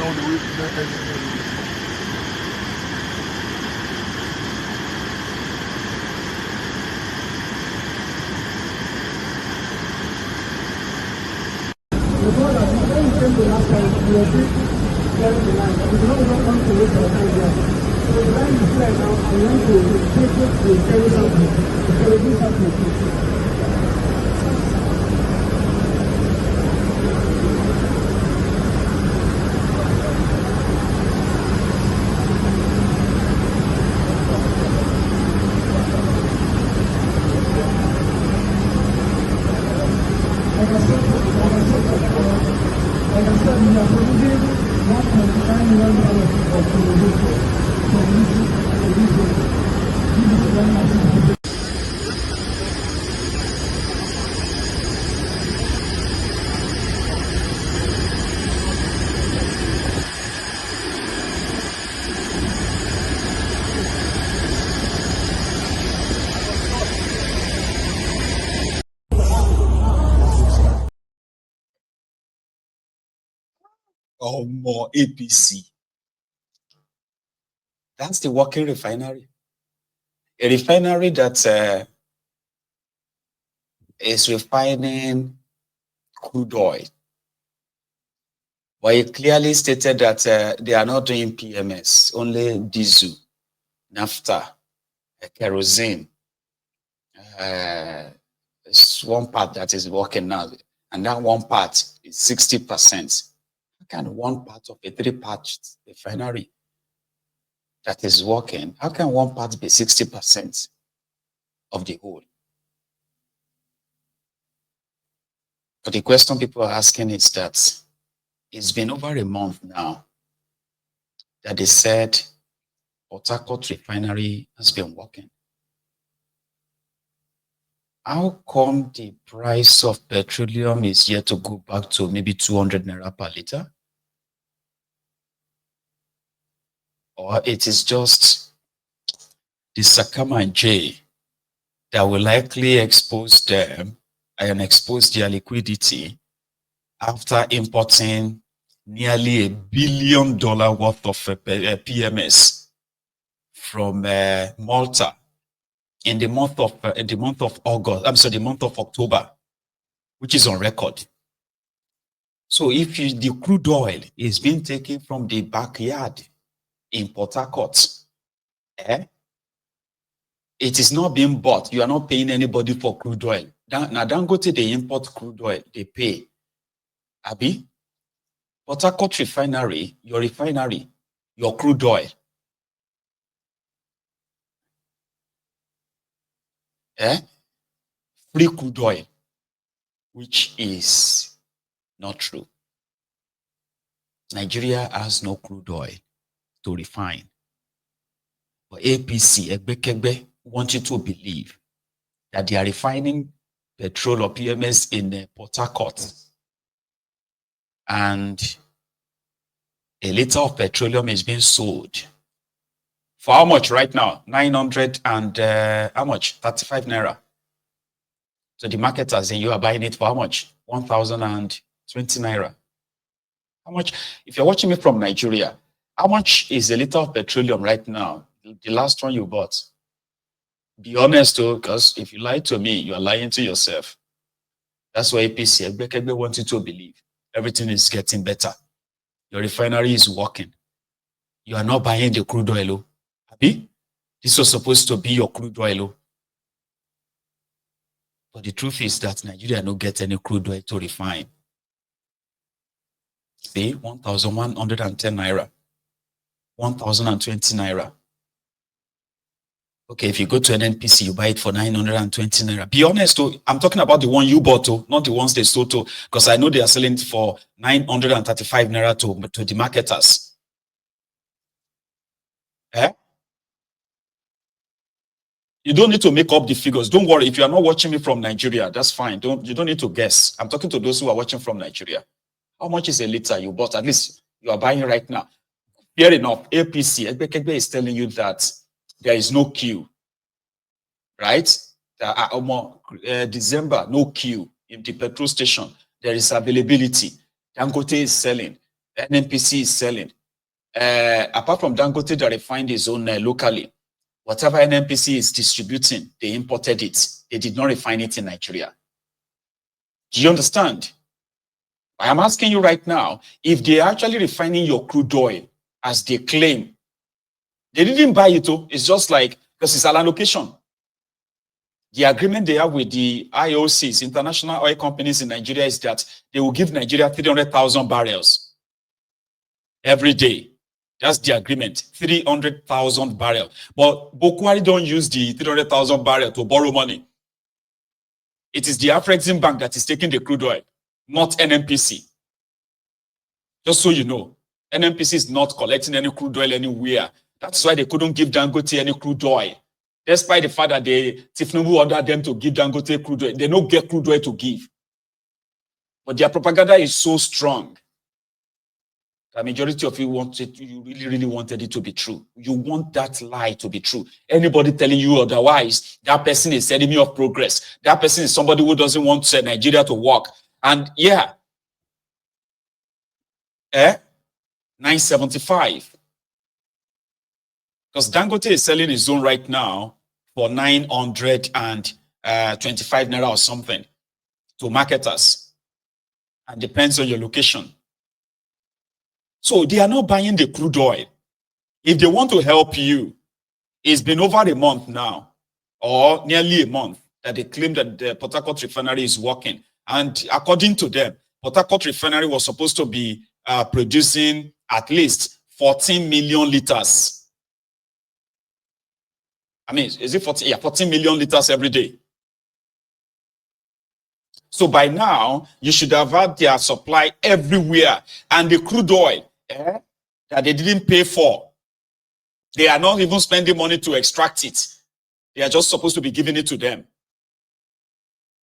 all the way to the end. Before that, when we came the last time, we were still clearing the line, but we did not want to waste our time there. So the line is clear now, and we want to take it to carry something, to carry something. Or more APC. That's the working refinery. A refinery that is refining crude oil. But it clearly stated that they are not doing PMS, only diesel, naphtha, kerosene. It's one part that is working now, and that one part is 60%. How can one part of a 3-part refinery that is working, how can one part be 60% of the whole? But the question people are asking is that it's been over a month now that they said Port Harcourt refinery has been working. How come the price of petroleum is yet to go back to maybe 200 Naira per liter? Or it is just the Sakama and J that will likely expose them and expose their liquidity after importing nearly $1 billion worth of PMS from Malta in the month of August. I'm sorry, the month of October, which is on record. So if the crude oil is being taken from the backyard in Port Harcourt, it is not being bought. You are not paying anybody for crude oil. Now, don't go to the import crude oil. They pay. Abi, Port Harcourt refinery, your crude oil. Free crude oil, which is not true. Nigeria has no crude oil to refine. But APC, Egbekegbe, want you to believe that they are refining petrol or PMS in Port Harcourt. And a liter of petroleum is being sold. For how much right now? 900 and how much? 35 Naira. So the marketers and you are buying it for how much? 1,020 Naira. How much? If you're watching me from Nigeria, how much is a liter of petroleum right now? The last one you bought. Be honest, though, because if you lie to me, you are lying to yourself. That's why APC, Egbekegbe wants you to believe everything is getting better. Your refinery is working. You are not buying the crude oil. Abi? This was supposed to be your crude oil. But the truth is that Nigeria don't get any crude oil to refine. See, 1,110 Naira. 1,020 Naira. Okay, if you go to an NPC, you buy it for 920 Naira. Be honest, though, I'm talking about the one you bought, not the ones they sold to, because I know they are selling it for 935 Naira to the marketers. You don't need to make up the figures. Don't worry. If you are not watching me from Nigeria, that's fine. You don't need to guess. I'm talking to those who are watching from Nigeria. How much is a liter you bought? At least you are buying right now. Fair enough. APC, Egbekegbe is telling you that there is no queue. Right? December, no queue in the petrol station. There is availability. Dangote is selling. NNPC is selling. Apart from Dangote that refined his own locally, whatever NNPC is distributing, they imported it. They did not refine it in Nigeria. Do you understand? I am asking you right now, if they're actually refining your crude oil as they claim, they didn't buy it, too. It's just like, because it's an allocation. The agreement they have with the IOCs, international oil companies in Nigeria, is that they will give Nigeria 300,000 barrels every day. That's the agreement, 300,000 barrels. But Bokwari don't use the 300,000 barrels to borrow money. It is the Afrexim Bank that is taking the crude oil, not NNPC. Just so you know, NNPC is not collecting any crude oil anywhere. That's why they couldn't give Dangote any crude oil. Despite the fact that Tifnubu ordered them to give Dangote crude oil, they don't get crude oil to give. But their propaganda is so strong. The majority of you really wanted it to be true. You want that lie to be true. Anybody telling you otherwise, that person is enemy of progress. That person is somebody who doesn't want Nigeria to work. And yeah, 975. Because Dangote is selling his own right now for 925 Naira or something to marketers. And depends on your location. So they are not buying the crude oil. If they want to help you, it's been over a month now, or nearly a month, that they claim that the Port Harcourt refinery is working. And according to them, Port Harcourt refinery was supposed to be producing at least 14 million liters. I mean, is it 14? Yeah, 14 million liters every day. So by now, you should have had their supply everywhere. And the crude oil that they didn't pay for, they are not even spending money to extract it. They are just supposed to be giving it to them.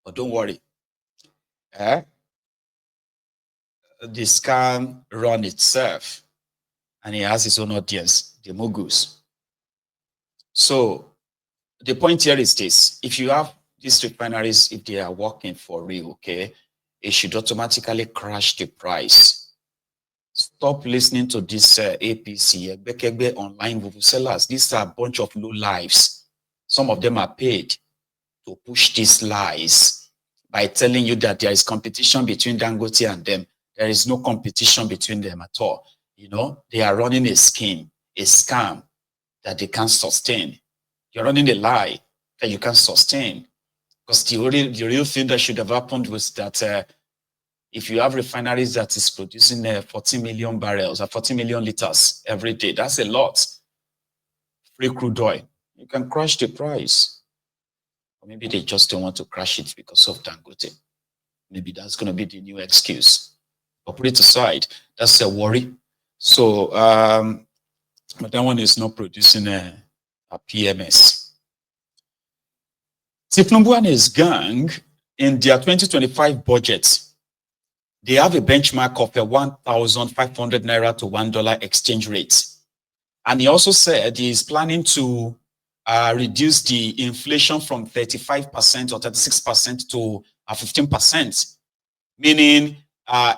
But don't worry. The scam run itself. And he has his own audience, the moguls. So the point here is this. If you have these refineries, if they are working for real, okay, it should automatically crash the price. Stop listening to this APC, Bekegbe online sellers. These are a bunch of low lives. Some of them are paid to push these lies by telling you that there is competition between Dangote and them. There is no competition between them at all. You know, they are running a scheme, a scam that they can't sustain. You're running a lie that you can't sustain. Because the real thing that should have happened was that if you have refineries that is producing 14 million barrels or 40 million liters every day, that's a lot. Free crude oil. You can crash the price. Or maybe they just don't want to crash it because of Dangote. Maybe that's going to be the new excuse. But put it aside, that's a worry. So, but that one is not producing a PMS. Tifnubu and his gang, in their 2025 budget, they have a benchmark of a 1,500 Naira to $1 exchange rate. And he also said he is planning to reduce the inflation from 35% or 36% to 15%, meaning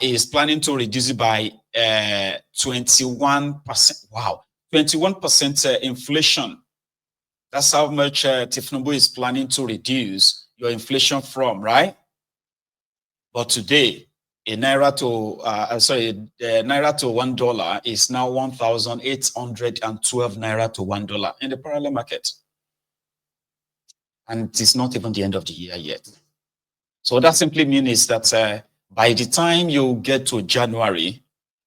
he is planning to reduce it by 21%. Wow, 21% inflation. That's how much Tifnubu is planning to reduce your inflation from, right? But today, a Naira to Naira to $1 is now 1,812 Naira to $1 in the parallel market. And it's not even the end of the year yet. So what that simply means is that by the time you get to January,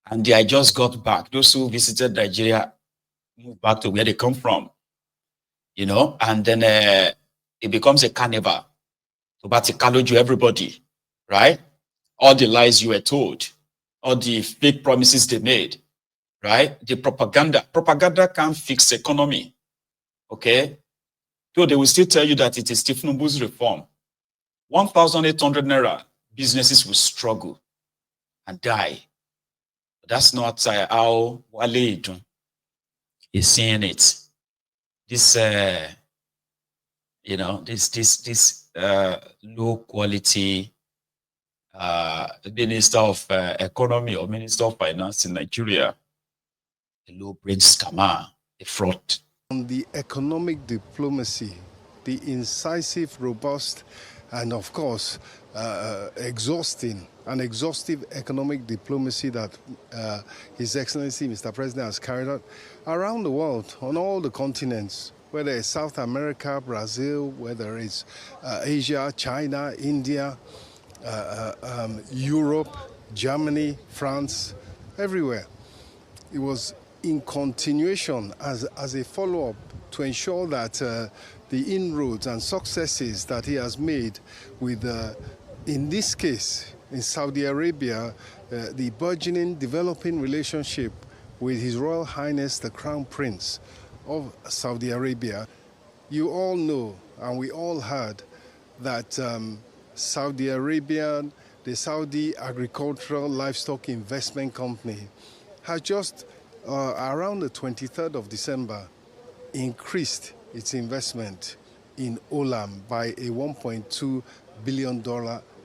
and I just got back, those who visited Nigeria move back to where they come from, you know, and then it becomes a carnival. So Batikaloju, everybody, right? All the lies you were told, all the fake promises they made, right? The propaganda can't fix economy, okay? Though they will still tell you that it is Tifnubu's reform. 1,800 Naira, businesses will struggle and die. But that's not how Wale Idun is seeing it. This, you know, this low quality Minister of Economy or Minister of Finance in Nigeria, a low-brain scammer, a fraud. On the economic diplomacy, the incisive, robust, and of course, exhaustive economic diplomacy that His Excellency Mr. President has carried out around the world, on all the continents, whether it's South America, Brazil, whether it's Asia, China, India, Europe, Germany, France, everywhere. It was in continuation as a follow-up to ensure that the inroads and successes that he has made with, in this case, in Saudi Arabia, the burgeoning developing relationship with His Royal Highness the Crown Prince of Saudi Arabia. You all know, and we all heard, that Saudi Arabia, the Saudi Agricultural Livestock Investment Company, has just around the 23rd of December increased its investment in Olam by a $1.2 billion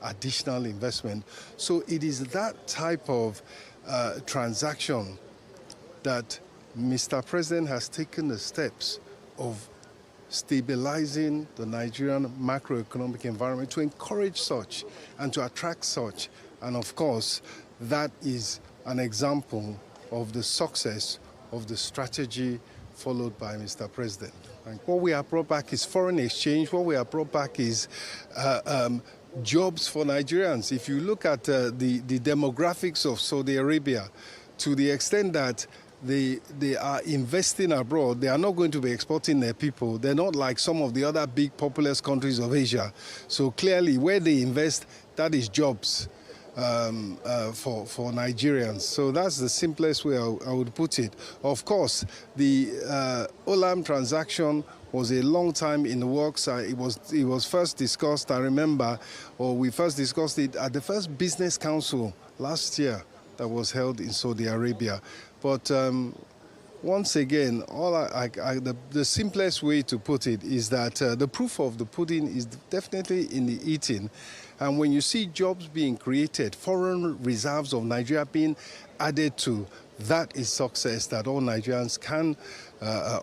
additional investment. So it is that type of transaction that Mr. President has taken the steps of stabilizing the Nigerian macroeconomic environment to encourage such and to attract such. And of course, that is an example of the success of the strategy followed by Mr. President. And what we have brought back is foreign exchange. What we have brought back is jobs for Nigerians. If you look at the demographics of Saudi Arabia, to the extent that they are investing abroad, they are not going to be exporting their people. They're not like some of the other big populous countries of Asia. So clearly, where they invest, that is jobs for Nigerians. So that's the simplest way I would put it. Of course, the Olam transaction was a long time in the works. It was first discussed, I remember, or we first discussed it at the first business council last year that was held in Saudi Arabia. But once again, the simplest way to put it is that the proof of the pudding is definitely in the eating. And when you see jobs being created, foreign reserves of Nigeria being added to, that is success that all Nigerians can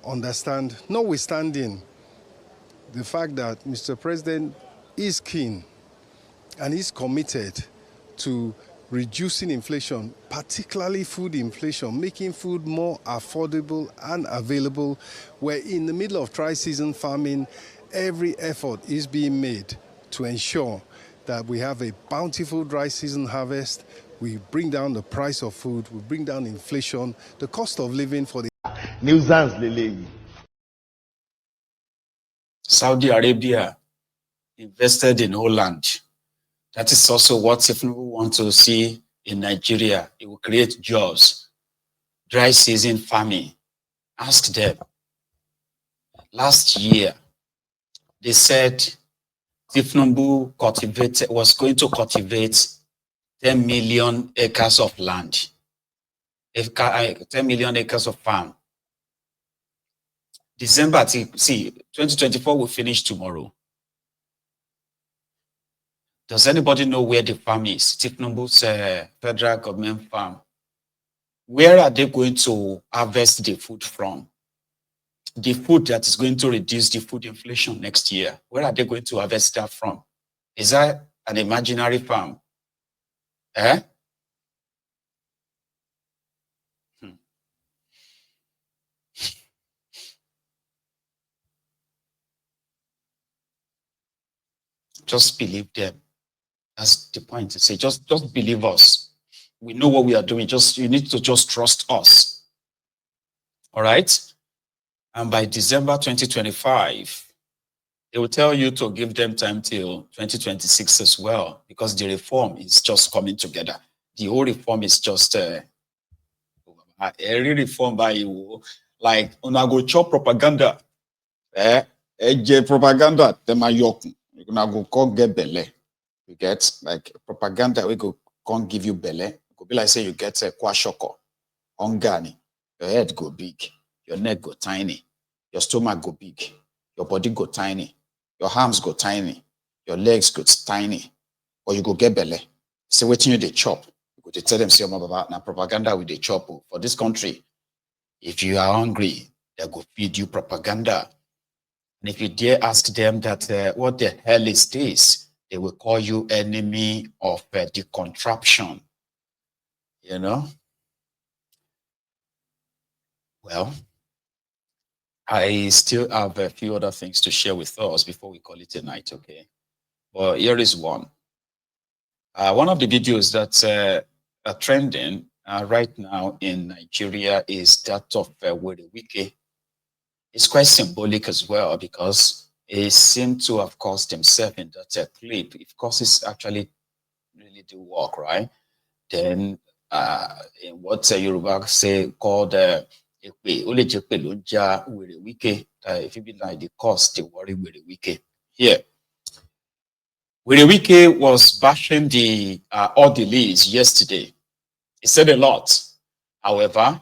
understand, notwithstanding the fact that Mr. President is keen and is committed to reducing inflation, particularly food inflation, making food more affordable and available. We're in the middle of tri-season farming. Every effort is being made to ensure that we have a bountiful dry season harvest. We bring down the price of food, we bring down inflation, the cost of living for the Saudi Arabia invested in Holland. That is also what if we want to see in Nigeria. It will create jobs. Dry season farming. Ask them. Last year, they said Tifnumbu was going to cultivate 10 million acres of land, 10 million acres of farm. December, 2024 will finish tomorrow. Does anybody know where the farm is? Tifnumbu's federal government farm. Where are they going to harvest the food from? The food that is going to reduce the food inflation next year. Where are they going to harvest that from? Is that an imaginary farm? Eh? Just believe them. That's the point to say. Just believe us. We know what we are doing. You need to just trust us. All right? And by December 2025, they will tell you to give them time till 2026 as well, because the reform is just coming together. The whole reform is just a reform by you. Like, una go chop propaganda. Propaganda, them are yoku. Una go come get belle. You get like propaganda, we go can't give you belle. Go be like say you get a kwashoko, ongani. Your head go big, your neck go tiny, your stomach go big, your body go tiny, your arms go tiny, your legs go tiny, or you go get belle. say wetin you dey chop. You go to tell them, say, na propaganda with the chop for this country. If you are hungry, they go feed you propaganda. And if you dare ask them that what the hell is this, they will call you enemy of the contraption. You know? Well, I still have a few other things to share with us before we call it a night, okay? But here is one. One of the videos that are trending right now in Nigeria is that of Wale. It's quite symbolic as well because he seemed to have caused himself in that clip. If causes actually really do work, right? Then in what Yoruba say called if you be like the cause, they worry with the wicked. Here. Wale was bashing the orderlies yesterday. He said a lot. However,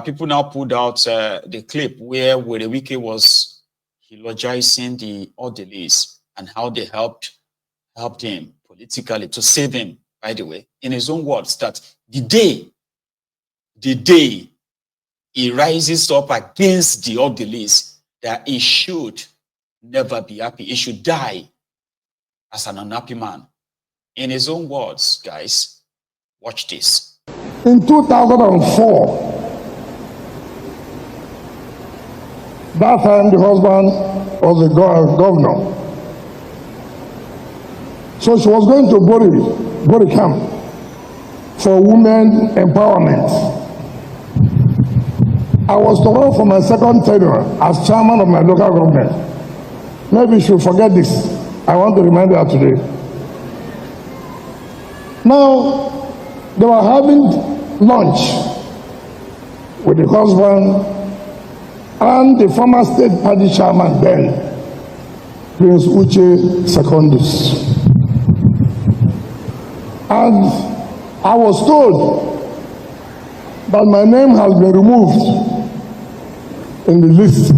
people now pulled out the clip where Wale was eulogizing the orderlies and how they helped him politically to save him, by the way, in his own words, that the day he rises up against the orderlies, that he should never be happy. He should die as an unhappy man. In his own words, guys, watch this. In 2004, that time the husband was the governor. So she was going to Bori camp for women empowerment. I was to run for my second tenure as chairman of my local government. Maybe you should forget this. I want to remind you today. Now, they were having lunch with the husband and the former state party chairman then, Prince Uche Secondus. And I was told that my name has been removed in the list.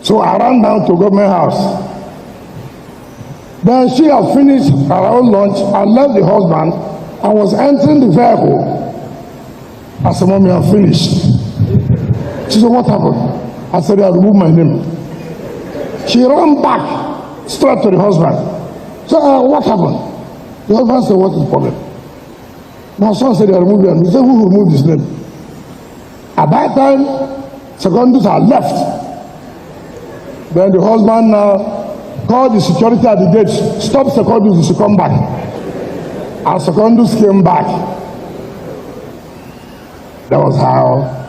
So I ran down to government house. Then she had finished her own lunch and left the husband and was entering the vehicle. I said, Mommy, I'm finished. She said, what happened? I said, I removed my name. She ran back straight to the husband. So what happened? The husband said, what is the problem? My son said, I removed him. He said, who removed his name? At that time, Secondus had left. Then the husband called the security at the gate, stop Secondus, he should come back. And Secondus came back. That was how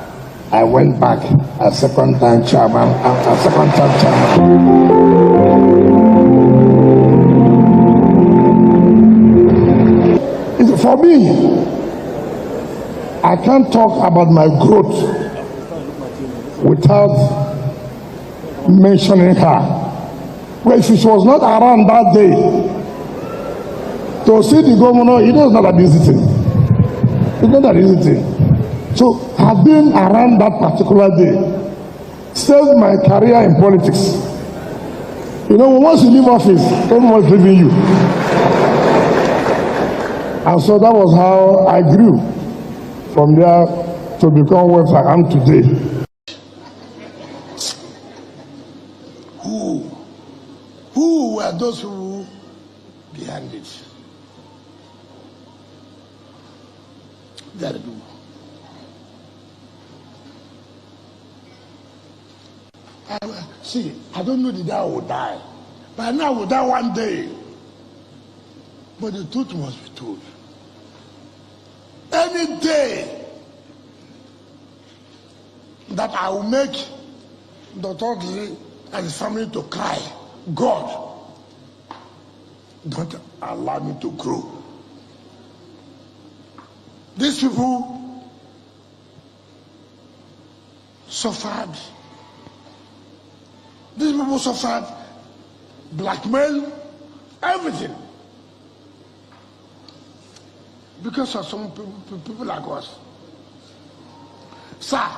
I went back as second-time chairman. For me, I can't talk about my growth without mentioning her. Well, if she was not around that day to see the governor, it was not an easy thing. It's not an easy thing. So, have been around that particular day saved my career in politics. You know, once you leave office, everyone's leaving you. And so that was how I grew from there to become what I am today. Who were those who behind it? Very good. See, I don't know the day I will die, but I know I will die one day. But the truth must be told. Any day that I will make Dr. Lee and his family to cry, God, don't allow me to grow. These people suffered. These people suffered blackmail, everything. Because of some people like us. Sir,